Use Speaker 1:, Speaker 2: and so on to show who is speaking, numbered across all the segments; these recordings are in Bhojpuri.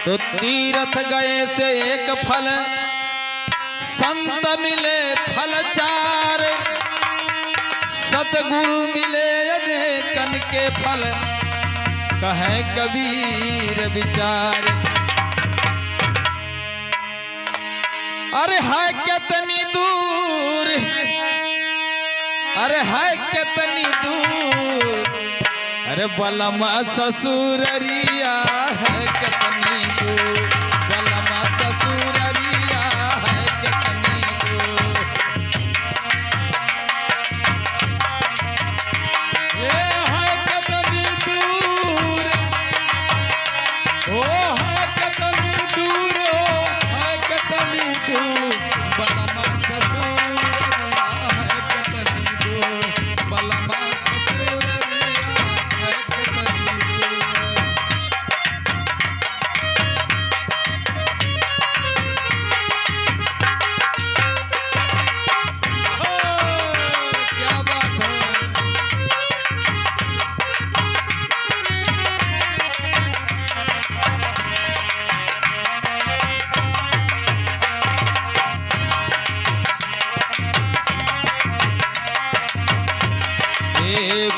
Speaker 1: तो तीर्थ गए से एक फल, संत मिले फल चार, सतगुरु मिले अनेकन के फल, कहे कबीर विचार। अरे है कितनी दूर, अरे है कितनी दूर, अरे बलमा ससुररिया है कितनी दूर, बलमा ससुररिया है कितनी दूर।
Speaker 2: ये है कितनी दूर, ओ है कितनी दूर, ओ है कितनी दूर, बलमा ससुररिया है कितनी दूर, बलमा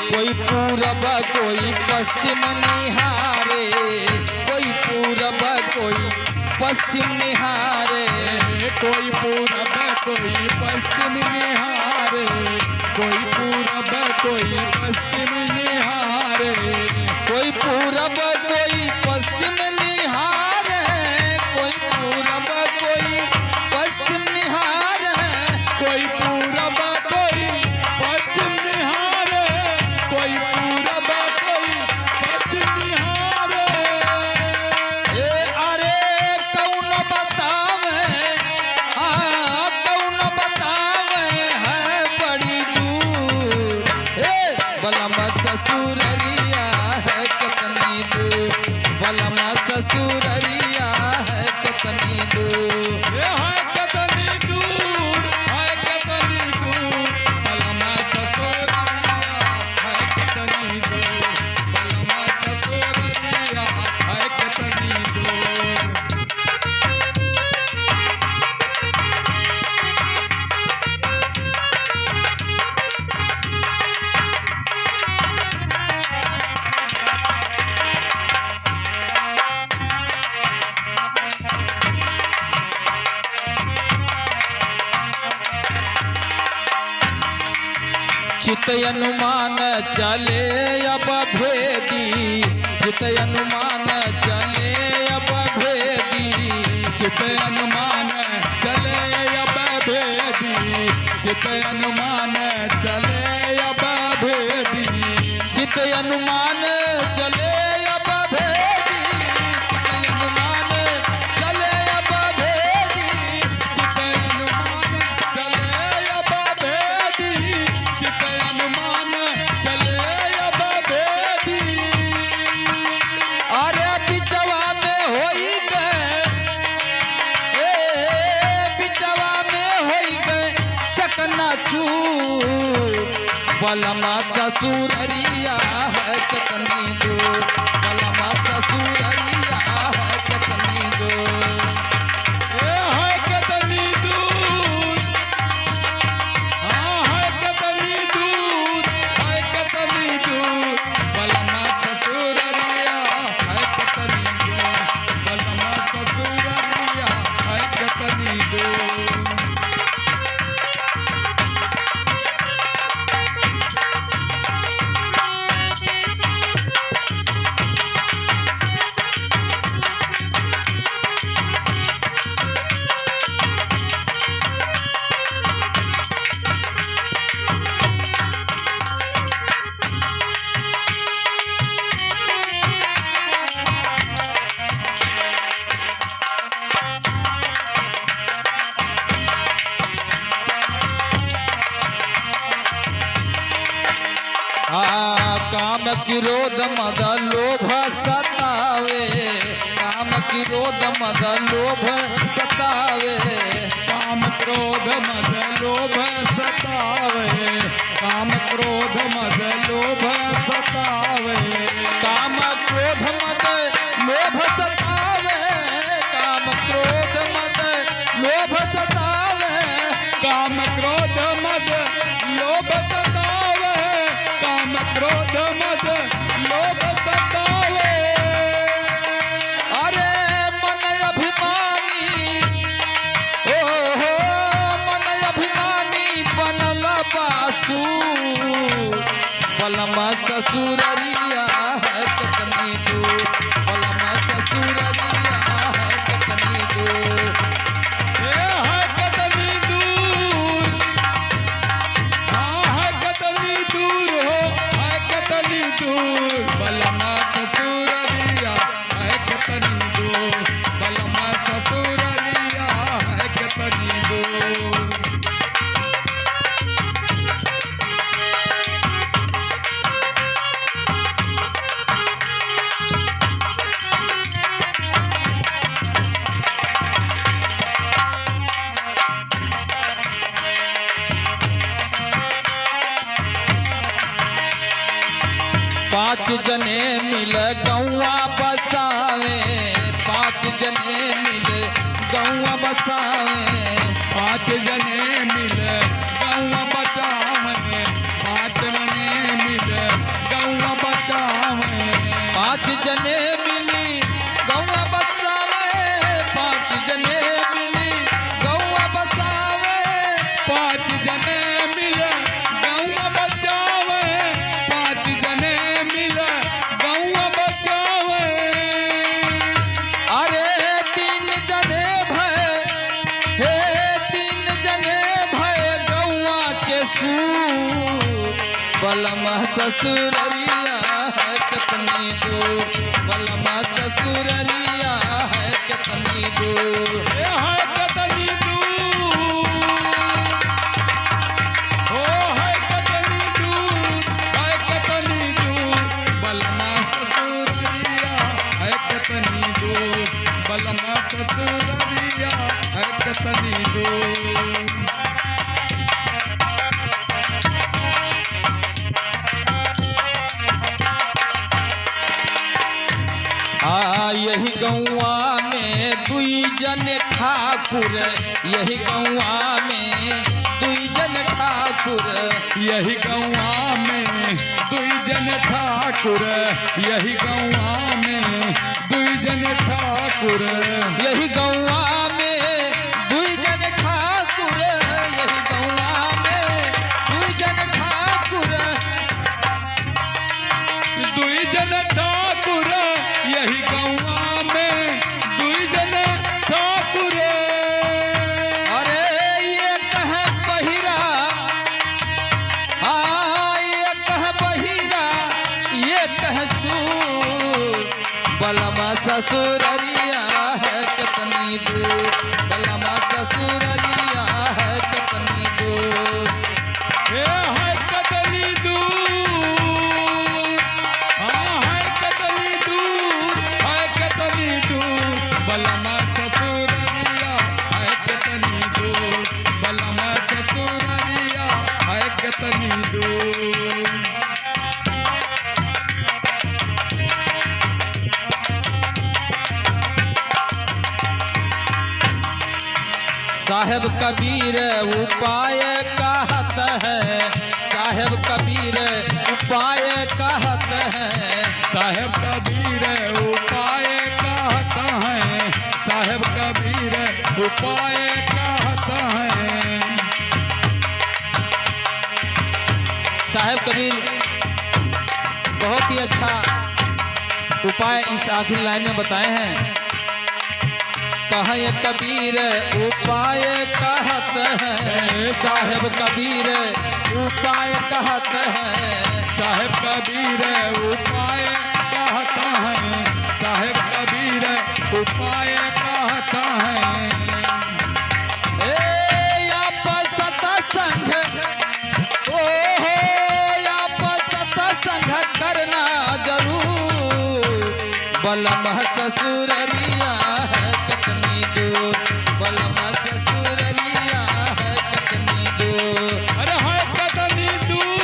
Speaker 1: कोई पूरब कोई पश्चिम निहारे, कोई पूरब कोई पश्चिम निहारे,
Speaker 2: कोई पूरब कोई पश्चिम निहारे, कोई पूरब कोई पश्चिम निहारे,
Speaker 1: कोई पूरब कोई पश्चिम निहारे, कोई पूरब कोई पश्चिम निहारे,
Speaker 2: कोई पूरब कोई पश्चिम निहारे, कोई पूरब कोई पश्चिम निहारे।
Speaker 1: अरे कौन बतावे, कौन बतावे है बड़ी दूर, बलमा ससुररिया है कितनी दूर, बलमा ससुररिया है कितनी दूर।
Speaker 2: ये है कितनी दूर, है कितनी दूर, बलमा ससुररिया है कितनी दूर, बलमा ससुररिया है कितनी दूर।
Speaker 1: चित अनुमान चले अब भेदी, चित अनुमान चले अब भेदी,
Speaker 2: चित अनुमान चले अब भेदी, चित अनुमान चले अब भेदी,
Speaker 1: चित अनुमान चले अब भेदी, चित अनुमान चले अब भेदी,
Speaker 2: चित अनुमान चले अब भेदी, चित अनुमान चले अब भेदी।
Speaker 1: अरे बिचवा में होई गए, बिचवा में होई गए चकनाचूर, बलमा ससुररिया है कितनी दूर, बलमा ससुररिया है कितनी दूर।
Speaker 2: ये है कितनी दूर, हाँ है कितनी दूर, है कितनी दूर, बलमा ससुररिया है कितनी दूर, बलमा ससुररिया है कितनी दूर।
Speaker 1: काम क्रोध मद लोभ सतावे, काम क्रोध मद लोभ सतावे,
Speaker 2: काम क्रोध मद लोभ सतावे, काम क्रोध मद लोभ सतावे।
Speaker 1: कितनी दूर बलमा ससुररिया है कितनी दूर
Speaker 2: है कितनी दूर, हाँ है कितनी दूर हो, है कितनी दूर बलमा ससुररिया है कितनी दूर, बलमा ससुररिया है कितनी दूर।
Speaker 1: पांच जने मिल गौआ बसावे पांच जने मिल गौआ बसावे
Speaker 2: पांच जने मिल गौआ बचावने, पांच जने मिल गौआ बचावने,
Speaker 1: पांच जने मिली गौआ बसावे पांच जने मिली गौआ बसावे
Speaker 2: पांच जने मिल गौआ बचावे, पांच जने मिल गौआ बचावे।
Speaker 1: अरे तीन जने भय हे तीन जने भय गौआ के सूर बलमा ससुररिया है कितनी दूर बलमा ससुररिया है कितनी दूर
Speaker 2: ये है कितनी दूर, ओ है कितनी दूर, है कितनी दूर बलमा ससुररिया है कितनी दूर, बलमा ससुररिया है कितनी दूर।
Speaker 1: यही गौआ में दुई जन ठाकुर यही गौआ में दुई जन ठाकुर
Speaker 2: यही गौआ में दुई जन ठाकुर, यही गौआ में दुई जन ठाकुर,
Speaker 1: यही गौआ में दुई जन ठाकुर यही गौआ में दुई जन ठाकुर
Speaker 2: दुई जन ठाकुर, यही गौआ में दुई जन ठाकुर।
Speaker 1: अरे ये कह बहिरा ये कह बहिरा ये कह सूर बलमा ससुररिया है कितनी दूर बलमा ससुररिया है कितनी दूर
Speaker 2: ये है कितनी दूर, हाँ है कितनी दूर, है कितनी दूर बलमा ससुररिया है कितनी दूर, बलमा ससुररिया है कितनी दूर।
Speaker 1: साहेब कबीर उपाय कहत है साहेब कबीर उपाय कहत है
Speaker 2: साहेब कबीर उपाय कहत हैं, साहेब कबीर उपाय कहत हैं।
Speaker 1: साहेब कबीर बहुत ही अच्छा उपाय इस आखिरी लाइन में बताए हैं कहे कबीर उपाय कहत है साहेब कबीर उपाय कहत है
Speaker 2: साहेब कबीर उपाय कहत हैं, साहेब कबीर उपाय कहत हैं।
Speaker 1: सत्संग ओ हो सत्संग करना जरूर बलमा ससुररिया है कितनी दूर बलमा ससुररिया है कितनी दूर
Speaker 2: अरे है कितनी दूर,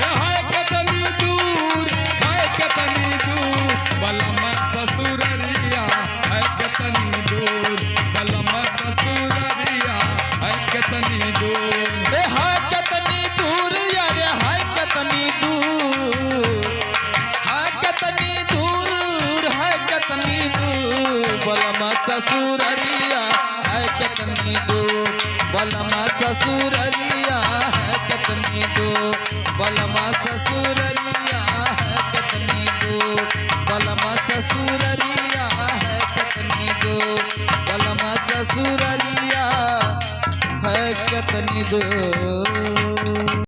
Speaker 2: है कितनी दूर, है कितनी दूर बलमा ससुररिया है कितनी दूर, बलमा ससुररिया है कितनी दूर।
Speaker 1: है कितनी दूर यार है कितनी दूर है कितनी दूर है कितनी दूर बलमा ससुररिया है कितनी दूर बलमा ससुररिया है कितनी दूर बलमा ससुररिया है ससुररिया है कितनी दूर बलमा ससुररिया है कितनी दूर।